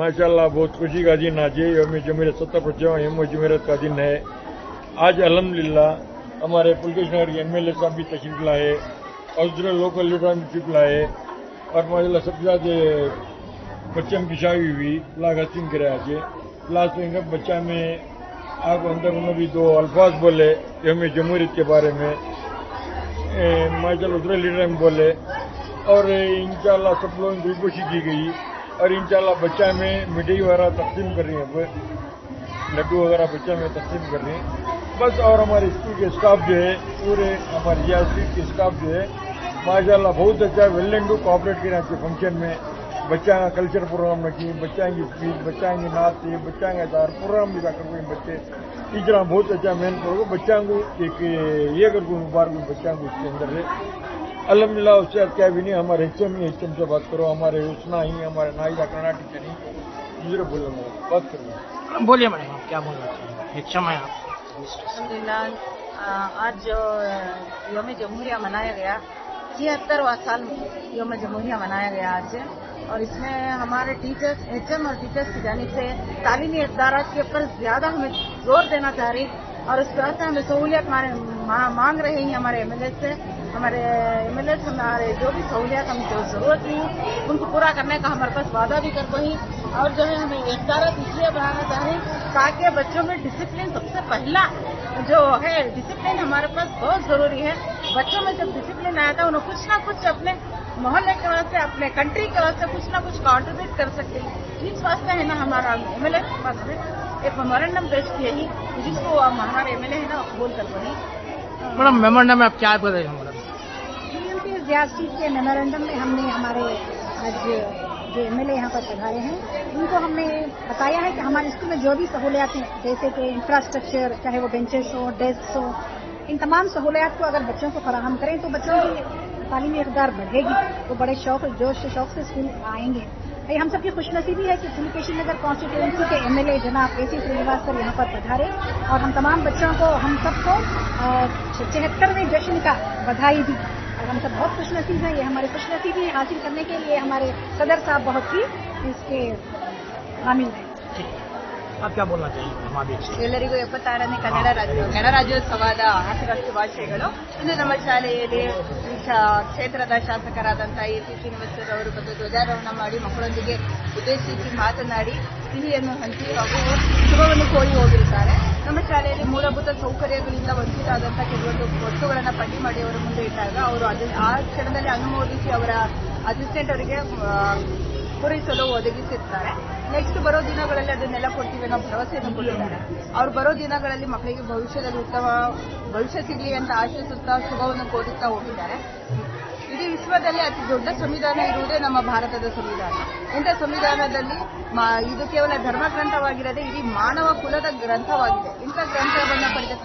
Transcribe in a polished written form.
माशाल्लाह बहुत खुशी का दिन आज है। यौम जमहूरियत 17 यौम जमहूरियत का दिन है। आज अल्हम्दुलिल्लाह हमारे पुलकेश नगर के MLA साहब भी तशरीफ लाए और दूसरे लोकल लीडर भी तशरीफ लाए और माशाल्लाह सबके साथ बच्चों की शादी हुई लाग हसीन करे आज क्लास में बच्चा में आप अंदर उन्होंने भी दो अल्फाज बोले यौम जमहूरियत के बारे में माशाल्लाह दूसरे लीडर में बोले और इंशाल्लाह सब लोगों की दिलखुशी की गई और इंशाल्लाह बच्चा में मिठाई वगैरह तकसीम कर रही हैं, लड्डू वगैरह बच्चा में तकसीम कर रही हैं बस। और हमारे स्कूल के स्टाफ जो है पूरे हमारे रियासत के स्टाफ जो है माशाल्लाह बहुत अच्छा वेल एंड डू कोऑपरेट किया फंक्शन में। बच्चा का कल्चर प्रोग्राम रखी, बच्चा की स्पीच, बच्चा की नाच थी, बच्चा का दार प्रोग्राम भी कर कोई बच्चे टीचर बहुत अच्छा मेहनत करो बच्चा को एक ये कर मुबारक बच्चा को इसके अंदर है अल्हम्दुलिल्लाह। उससे क्या भी नहीं हमारे HM से बात करो, हमारे उसना ही हमारे नाइदा कर्नाटक के नहीं दूसरे बोलो बात करो। बोलिए मैडम आप क्या बोलना चाहिए? HM है आप। अल्हम्दुलिल्लाह आज जो यौम जमहूरिया मनाया गया 76वां साल यौम जमहूरिया मनाया गया आज और इसमें हमारे टीचर्स HM और टीचर्स की जानिब से तालीमी इक़दारात के ऊपर ज़्यादा हमें जोर देना चाह रही और उस तरह से हमें सहूलियत मांग रहे हैं हमारे MLA से। हमारे MLA हमारे जो भी सहूलियत हमें जो ज़रूरत हुई उनको पूरा करने का हमारे पास वादा भी कर वही और जो है हमें इक़दारात इसलिए बनाना चाह रहे हैं ताकि बच्चों में डिसिप्लिन सबसे पहला जो है डिसिप्लिन हमारे पास बहुत ज़रूरी है। बच्चों में जब डिसिप्लिन आया था उन्हें कुछ ना कुछ अपने मोहल्ले के वास्ते अपने कंट्री के वास्ते कुछ ना कुछ कॉन्ट्रीब्यूट कर सकते हैं। इस वास्ते है ना हमारा MLA के पास में एक मेमोरेंडम पेश किए ही जिसको हमारे MLA है ना बोल कर पड़ी। मैडम मेमोरेंडम में आप क्या बताइए? मैडम रियासत के मेमोरेंडम में हमने हमारे आज जो MLA यहाँ पर पधारे हैं उनको हमने बताया है कि हमारे स्कूल में जो भी सहूलियात हैं जैसे कि इंफ्रास्ट्रक्चर चाहे वो बेंचेस हो डेस्क हो इन तमाम सहूलियात को अगर बच्चों को फराहम करें तो बच्चों की तालीमी इक़दार बढ़ेगी तो बड़े जोश शौक से स्कूल आएंगे। भाई हम सबकी खुशनसीबी है कि पुलकेशी नगर कॉन्स्टिट्यूंसी के MLA जनाब AC श्रीनिवास सर यहाँ पर पधारे और हम तमाम बच्चों को हम सबको 76वें जश्न का बधाई दी और हम सब बहुत खुशनसीब हैं। ये हमारी खुशनसीबी हासिल करने के लिए हमारे सदर साहब बहुत ही इसके हामिल हैं। आप क्या बोलना चाहिए? ಎಲ್ಲರಿಗೂ 76ನೇ ಗಣರಾಜ್ಯೋತ್ಸವದ ಆರ್ಥಿಕ ಶುಭಾಶಯಗಳು. ಇಂದು ನಮ್ಮ ಶಾಲೆಯಲ್ಲಿ ಕ್ಷೇತ್ರದ ಶಾಸಕರಾದಂತಹ AC ಶ್ರೀನಿವಾಸ್ ಅವರು ಬಂದು ಧ್ವಜಾರೋಹಣ ಮಾಡಿ ಮಕ್ಕಳೊಂದಿಗೆ ಉದ್ದೇಶಿಸಿ ಮಾತನಾಡಿ ಸಿಹಿಯನ್ನು ಹಂಚಿ ಹಾಗೂ ಶುಭವನ್ನು ಕೋರಿ ಹೋಗಿರುತ್ತಾರೆ. ನಮ್ಮ ಶಾಲೆಯಲ್ಲಿ ಮೂಲಭೂತ ಸೌಕರ್ಯಗಳಿಂದ ವಂಚಿತರಾದಂತಹ ಕೆಲವೊಂದು ವಸ್ತುಗಳನ್ನು ಪಟ್ಟಿ ಮಾಡಿ ಅವರ ಮುಂದೆ ಇಟ್ಟಾಗ ಅವರು ಆ ಕ್ಷಣದಲ್ಲಿ ಅನುಮೋದಿಸಿ ಅವರ ಅಸಿಸ್ಟೆಂಟ್ ಅವರಿಗೆ ಪೂರೈಸಲು ಒದಗಿಸಿರ್ತಾರೆ. ನೆಕ್ಸ್ಟ್ ಬರೋ ದಿನಗಳಲ್ಲಿ ಅದನ್ನೆಲ್ಲ ಕೊಡ್ತೀವಿ ಅನ್ನೋ ಭರವಸೆಯನ್ನು ಕೊಟ್ಟಿದ್ದಾರೆ. ಅವರು ಬರೋ ದಿನಗಳಲ್ಲಿ ಮಕ್ಕಳಿಗೆ ಭವಿಷ್ಯದಲ್ಲಿ ಉತ್ತಮ ಭವಿಷ್ಯ ಸಿಗಲಿ ಅಂತ ಆಶಿಸುತ್ತಾ ಶುಭವನ್ನು ಕೋರುತ್ತಾ ಹೋಗಿದ್ದಾರೆ. ಇಡೀ ವಿಶ್ವದಲ್ಲಿ ಅತಿ ದೊಡ್ಡ ಸಂವಿಧಾನ ಇರುವುದೇ ನಮ್ಮ ಭಾರತದ ಸಂವಿಧಾನ. ಇಂಥ ಸಂವಿಧಾನದಲ್ಲಿ ಇದು ಕೇವಲ ಧರ್ಮ ಗ್ರಂಥವಾಗಿರದೆ ಇಡೀ ಮಾನವ ಕುಲದ ಗ್ರಂಥವಾಗಿದೆ. ಇಂಥ ಗ್ರಂಥವನ್ನು ಪಡೆದ